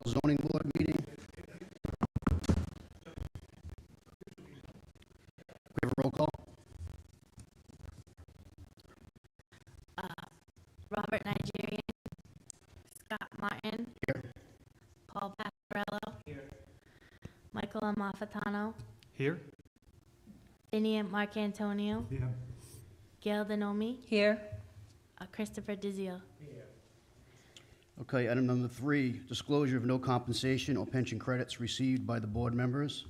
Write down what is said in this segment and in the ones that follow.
Zoning Board meeting. We have a roll call. Robert Nigerian, Scott Martin. Here. Paul Pasquarello. Here. Michael Amalfitano. Here. Vinnie Marcantonio. Here. Gail Denomi. Here. Christopher Dizio. Okay, item number 3, disclosure of no compensation or pension credits received by the board members.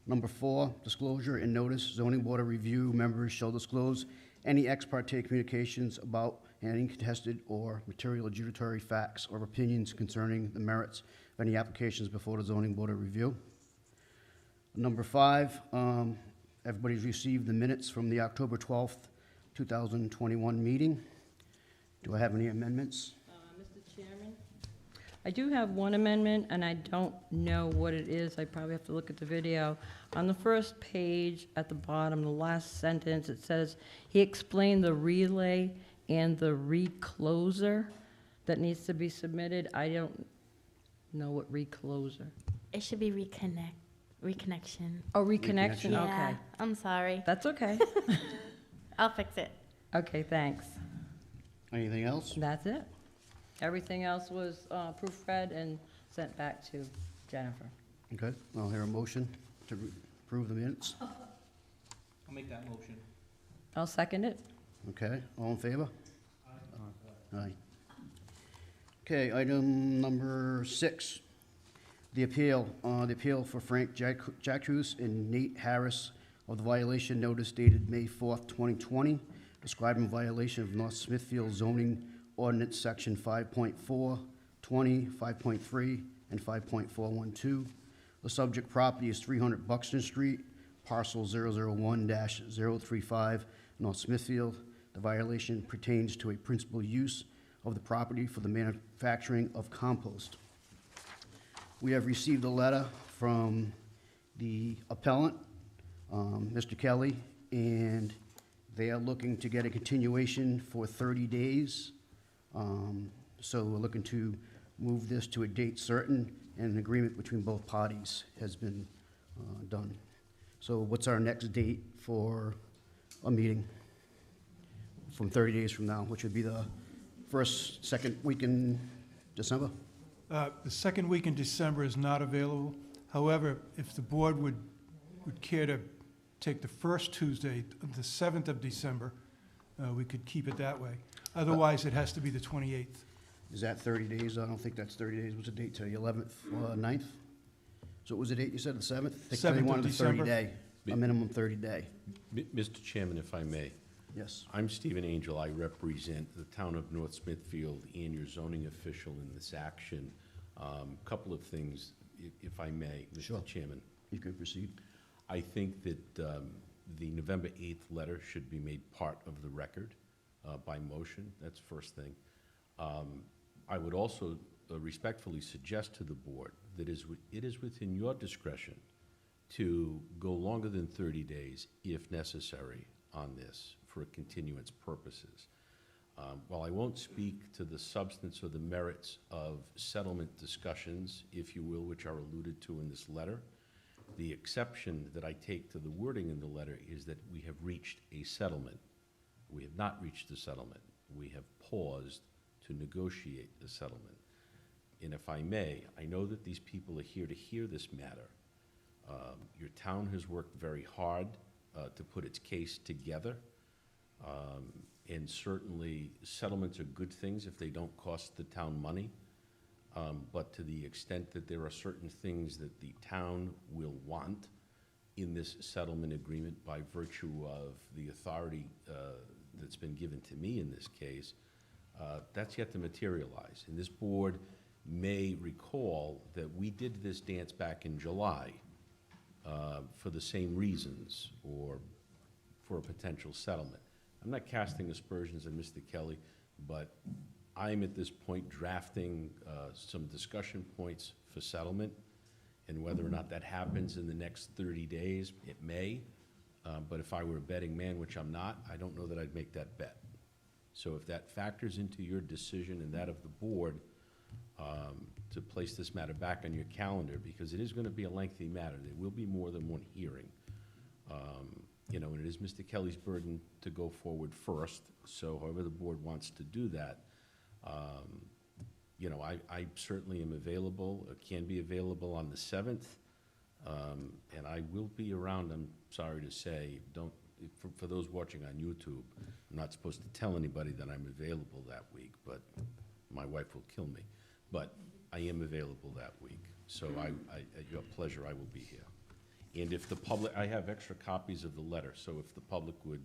Number 4, disclosure and notice. Zoning Board of Review members shall disclose any ex parte communications about any contested or material adjudicatory facts or opinions concerning the merits of any applications before the Zoning Board of Review. Number 5, everybody's received the minutes from the October 12th, 2021 meeting. Do I have any amendments? Mr. Chairman? I do have one amendment, and I don't know what it is. I probably have to look at the video. On the first page at the bottom, the last sentence, it says, he explained the relay and the recloser that needs to be submitted. I don't know what recloser. It should be reconnection. Oh, reconnection, Reconnection. Yeah, okay. I'm sorry. That's okay. I'll fix it. Okay, thanks. Anything else? That's it. Everything else was proofread and sent back to Jennifer. Okay, I'll hear a motion to approve the minutes. I'll make that motion. I'll second it. Okay, all in favor? Aye. Okay, item number 6, the appeal for Frank Jacques and Nate Harris of the violation notice dated May 4th, 2020, describing violation of North Smithfield Zoning Ordinance Section 5.4, 20, 5.3, and 5.412. The subject property is 300 Buxton Street, Parcel 001-035, North Smithfield. The violation pertains to a principal use of the property for the manufacturing of compost. We have received a letter from the appellant, Mr. Kelly, and they are looking to get a continuation for 30 days. So we're looking to move this to a date certain, and an agreement between both parties has been done. So what's our next date for a meeting? From 30 days from now, which would be the second week in December? The second week in December is not available. However, if the board would care to take the first Tuesday, the 7th of December, we could keep it that way. Otherwise, it has to be the 28th. Is that 30 days? I don't think that's 30 days. What's the date today? 11th, 9th? So what was the date you said, the 7th? They 7th of wanted a December. 30-day, a minimum 30-day. Mr. Chairman, if I may, Yes. I'm Stephen Angel. I represent the town of North Smithfield and your zoning official in this action. Couple of things, if I may, Sure. Mr. Chairman. You could proceed. I think that the November 8th letter should be made part of the record by motion. That's first thing. I would also respectfully suggest to the board that it is within your discretion to go longer than 30 days if necessary on this for continuance purposes. While I won't speak to the substance or the merits of settlement discussions, if you will, which are alluded to in this letter, the exception that I take to the wording in the letter is that we have reached a settlement. We have not reached a settlement. We have paused to negotiate the settlement. And if I may, I know that these people are here to hear this matter. Your town has worked very hard to put its case together. And certainly settlements are good things if they don't cost the town money. But to the extent that there are certain things that the town will want in this settlement agreement by virtue of the authority that's been given to me in this case, that's yet to materialize. And this board may recall that we did this dance back in July for the same reasons or for a potential settlement. I'm not casting aspersions on Mr. Kelly, but I'm at this point drafting some discussion points for settlement, and whether or not that happens in the next 30 days, it may. But if I were a betting man, which I'm not, I don't know that I'd make that bet. So if that factors into your decision and that of the board, to place this matter back on your calendar, because it is going to be a lengthy matter. There will be more than one hearing. And it is Mr. Kelly's burden to go forward first, so however the board wants to do that, I certainly am available, can be available on the 7th, and I will be around, I'm sorry to say. For those watching on YouTube, I'm not supposed to tell anybody that I'm available that week, but my wife will kill me. But I am available that week, so at your pleasure, I will be here. And if the public, I have extra copies of the letter, so if the public would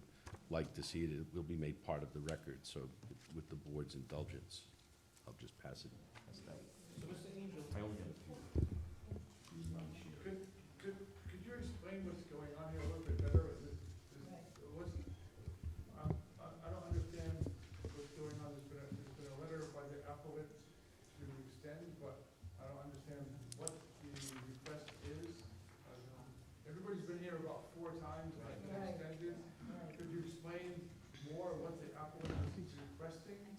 like to see it, it will be made part of the record, so with the board's indulgence, I'll just pass it. So, Mr. Angel, I only have a few. Could you explain what's going on here a little bit better? I don't understand what's going on. There's been a letter by the applicant to extend, but I don't understand what the request is. Everybody's been here about 4 times and it's been extended. Could you explain more what the applicant is requesting and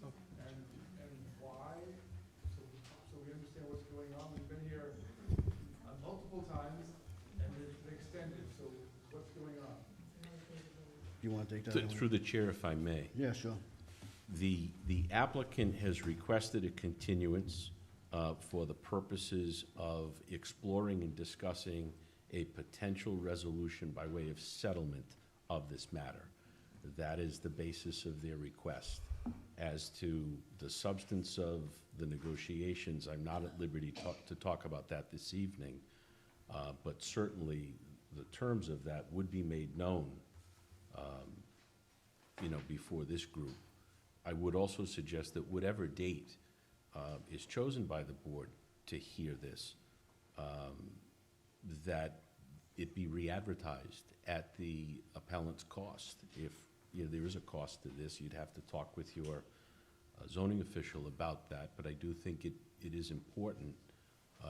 why? So we understand what's going on. We've been here multiple times and it's been extended, so what's going on? Do you want to take that? Ellen? Through the chair, if I may. Yeah, sure. The applicant has requested a continuance for the purposes of exploring and discussing a potential resolution by way of settlement of this matter. That is the basis of their request. As to the substance of the negotiations, I'm not at liberty to talk about that this evening, but certainly the terms of that would be made known, before this group. I would also suggest that whatever date is chosen by the board to hear this, that it be re-advertised at the appellant's cost. If there is a cost to this, you'd have to talk with your zoning official about that, but I do think it is important.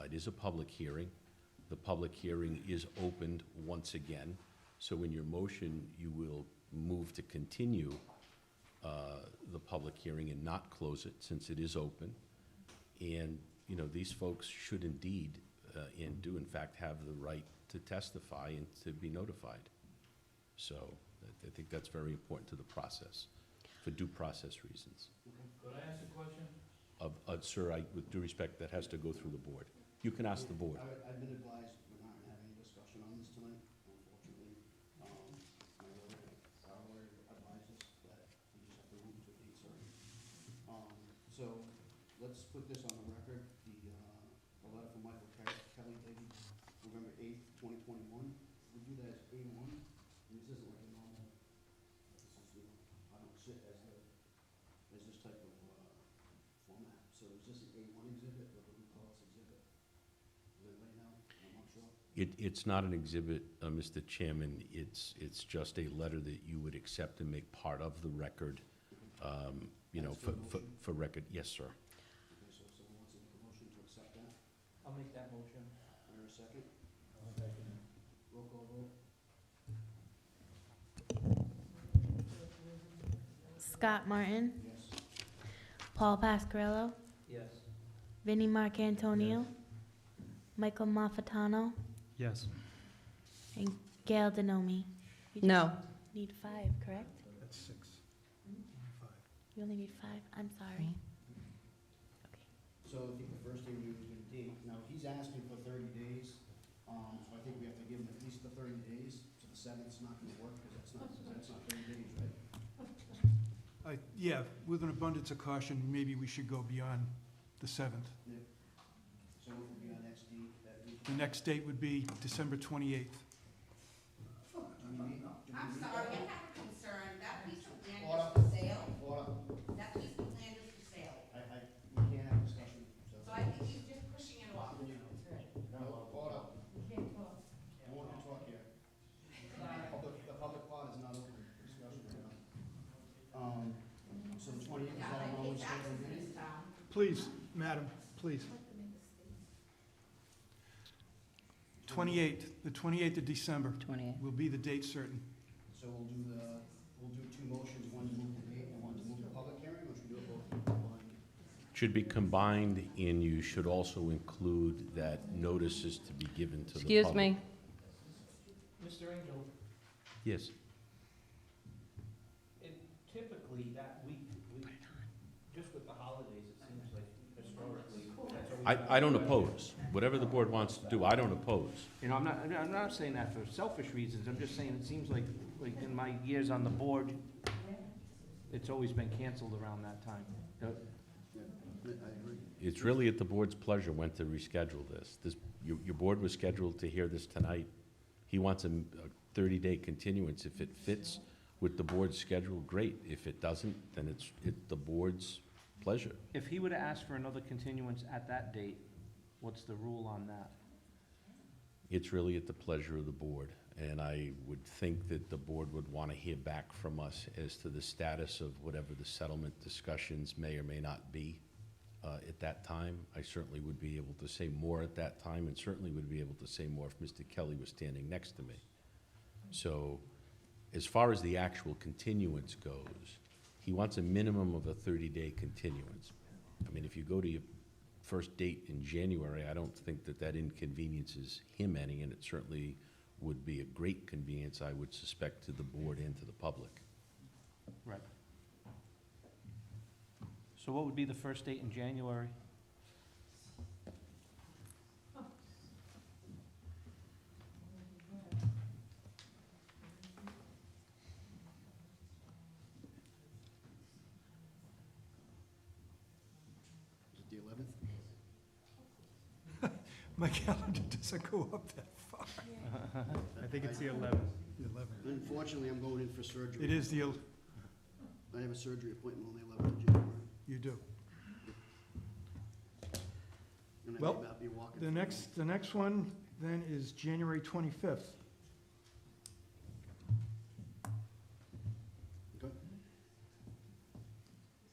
It is a public hearing. The public hearing is opened once again, so in your motion, you will move to continue the public hearing and not close it, since it is open. And, these folks should indeed, and do in fact have the right to testify and to be notified. So I think that's very important to the process, for due process reasons. could I ask a question? Sir, with due respect, that has to go through the board. You can ask the board. I've been advised we're not having any discussion on this tonight, unfortunately. Our lawyer advised us that we just have to move to a date certain. So let's put this on the record. The letter from Michael Kelly dated November 8th, 2021. We do that as A1. This isn't like a normal, I don't sit as this type of format. So is this an A1 exhibit, or do we call this exhibit? Is anybody know? I'm not sure. It's not an exhibit, Mr. Chairman. It's just a letter that you would accept and make part of the record, for record. Yes, sir. Okay, so if someone wants to make a motion to accept that, I'll make that motion. or a second? Roll call vote. Scott Martin, Yes. Paul Pasquarello, Yes. Vinnie Marcantonio, Michael Malfitano, Yes. and Gail Denomi. You No. just need 5, correct? That's 6. You only need 5? I'm sorry. So I think the first thing we do is get a date. Now, he's asking for 30 days, so I think we have to give him at least the 30 days. So the 7th's not gonna work, because that's not 30 days, right? Yeah, with an abundance of caution, maybe we should go beyond the 7th. So what would be our next date that week? The next date would be December 28th. I'm sorry, I have a concern. That piece of land is for sale. Order. That piece of land is for sale. We can't have a discussion, so. So I think he's just pushing it off. No, order. I want to talk here. The public part is not open for discussion right now. So the 28th, is Yeah, that I a normal think Jacques scheduled is in meeting? this town. Please, madam, please. 28th, the 28th of December 28. will be the date certain. So we'll do 2 motions, one to move the date and one to move the public hearing, or should we do it both? Should be combined, and you should also include that notice is to be given to the public. Excuse me. Mr. Angel, Yes. typically that week, just with the holidays, it seems like historically, that's always. I don't oppose. Whatever the board wants to do, I don't oppose. You know, I'm not saying that for selfish reasons, I'm just saying it seems like in my years on the board, it's always been canceled around that time. It's really at the board's pleasure when to reschedule this. Your board was scheduled to hear this tonight. He wants a 30-day continuance. If it fits with the board's schedule, great. If it doesn't, then it's the board's pleasure. If he were to ask for another continuance at that date, what's the rule on that? It's really at the pleasure of the board, and I would think that the board would want to hear back from us as to the status of whatever the settlement discussions may or may not be at that time. I certainly would be able to say more at that time, and certainly would be able to say more if Mr. Kelly was standing next to me. So, as far as the actual continuance goes, he wants a minimum of a 30-day continuance. I mean, if you go to your first date in January, I don't think that inconveniences him any, and it certainly would be a great convenience, I would suspect, to the board and to the public. Right. So what would be the first date in January? Is it the 11th? My calendar doesn't go up that far. I think it's the 11th. The 11th. Unfortunately, I'm going in for surgery. It is the, I have a surgery appointment on the 11th of January. you do. And I Well, may not be walking. The next one then is January 25th. Okay.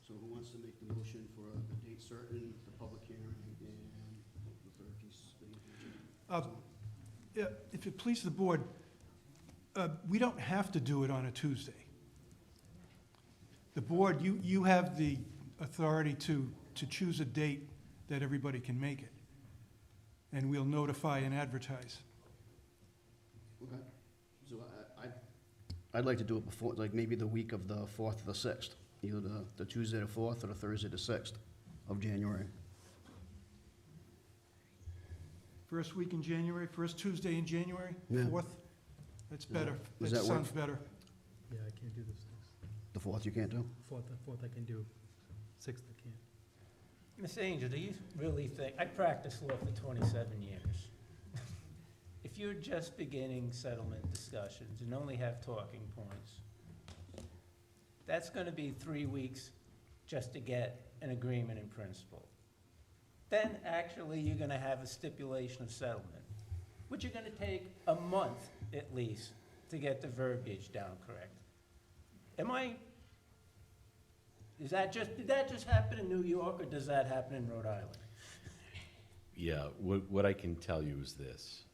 So who wants to make the motion for the date certain, the public hearing, and the third piece? Yeah, if it pleases the board, we don't have to do it on a Tuesday. The board, you have the authority to choose a date that everybody can make it. And we'll notify and advertise. Okay. So I'd like to do it before, like maybe the week of the 4th or the 6th, either the Tuesday the 4th or the Thursday the 6th of January. First week in January, first Tuesday in January, Yeah. 4th? That's better. Does That that work? sounds better. Yeah, I can't do the 6th. The 4th you can't do? 4th I can do, 6th I can't. Ms. Angel, do you really think, I practiced law for 27 years. If you're just beginning settlement discussions and only have talking points, that's going to be 3 weeks just to get an agreement in principle. Then actually you're going to have a stipulation of settlement, which you're going to take a month at least to get the verbiage down correct. Did that just happen in New York, or does that happen in Rhode Island? Yeah, what I can tell you is this.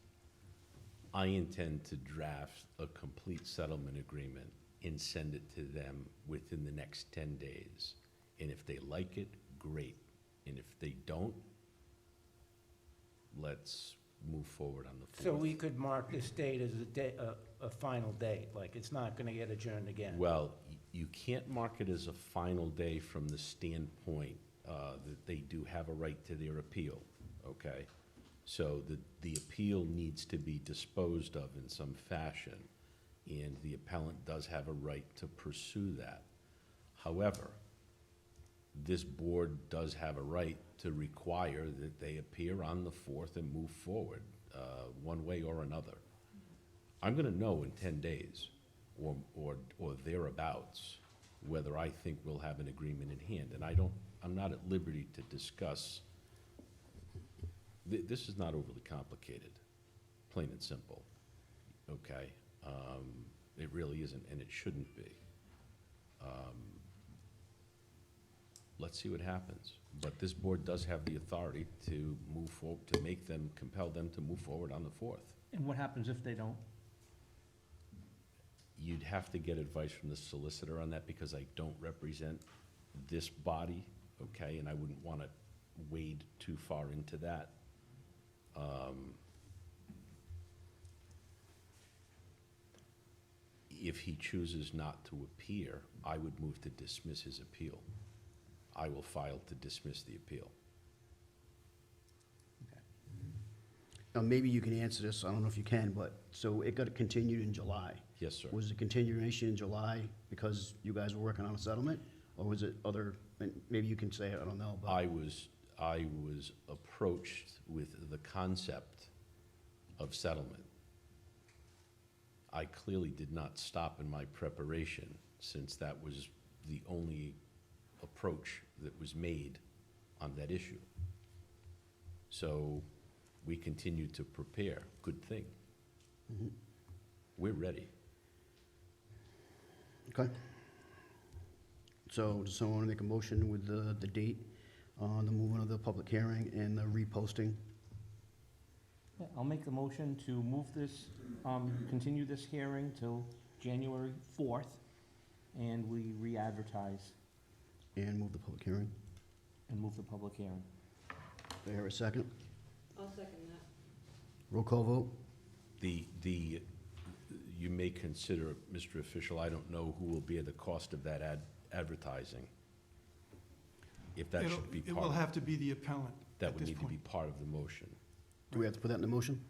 I intend to draft a complete settlement agreement and send it to them within the next 10 days. And if they like it, great. And if they don't, let's move forward on the 4th. So we could mark this date as a final date, like it's not gonna get adjourned again? Well, you can't mark it as a final day from the standpoint that they do have a right to their appeal, okay? So the appeal needs to be disposed of in some fashion, and the appellant does have a right to pursue that. However, this board does have a right to require that they appear on the 4th and move forward, one way or another. I'm gonna know in 10 days, or thereabouts, whether I think we'll have an agreement in hand. And I'm not at liberty to discuss, this is not overly complicated, plain and simple, okay? It really isn't, and it shouldn't be. Let's see what happens. But this board does have the authority to move forward, to compel them to move forward on the 4th. And what happens if they don't? You'd have to get advice from the solicitor on that, because I don't represent this body, okay? And I wouldn't want to wade too far into that. If he chooses not to appear, I would move to dismiss his appeal. I will file to dismiss the appeal. Maybe you can answer this, I don't know if you can, but, so it got continued in July. Yes, sir. Was the continuation in July because you guys were working on a settlement? Or was it other, maybe you can say it, I don't know, but. I was approached with the concept of settlement. I clearly did not stop in my preparation, since that was the only approach that was made on that issue. So we continued to prepare. Good thing. Mhm. We're ready. Okay. So does someone want to make a motion with the date on the movement of the public hearing and the reposting? Yeah, I'll make the motion to move this, continue this hearing till January 4th, and we re-advertise And move the public hearing? and move the public hearing. Do I hear a second? I'll second that. Roll call vote? You may consider, Mr. Official, I don't know who will bear the cost of that advertising. If that should be It will part, have to be the appellant that at would this need to be point. part of the motion. Do we have to put that in the motion?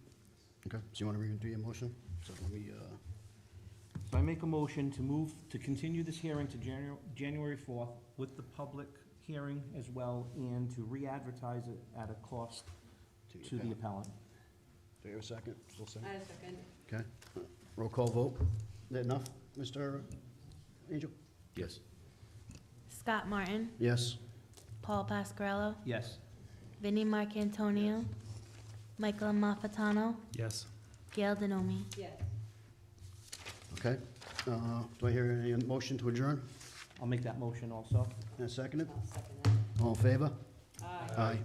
Okay, so you want to redo your motion? So let me, So I make a motion to move, to continue this hearing to January 4th with the public hearing as well, and to re-advertise it at a cost to the appellant. Do you have a second? Still second? I second. Okay. Roll call vote. Is that enough, Mr. Angel? Yes. Scott Martin, Yes? Paul Pasquarello, Yes. Vinnie Marcantonio, Michael Amalfitano, Yes. Gail Denomi. Yes. Okay. Do I hear any motion to adjourn? I'll make that motion also. And seconded? I'll second that. All in favor? Aye. Aye.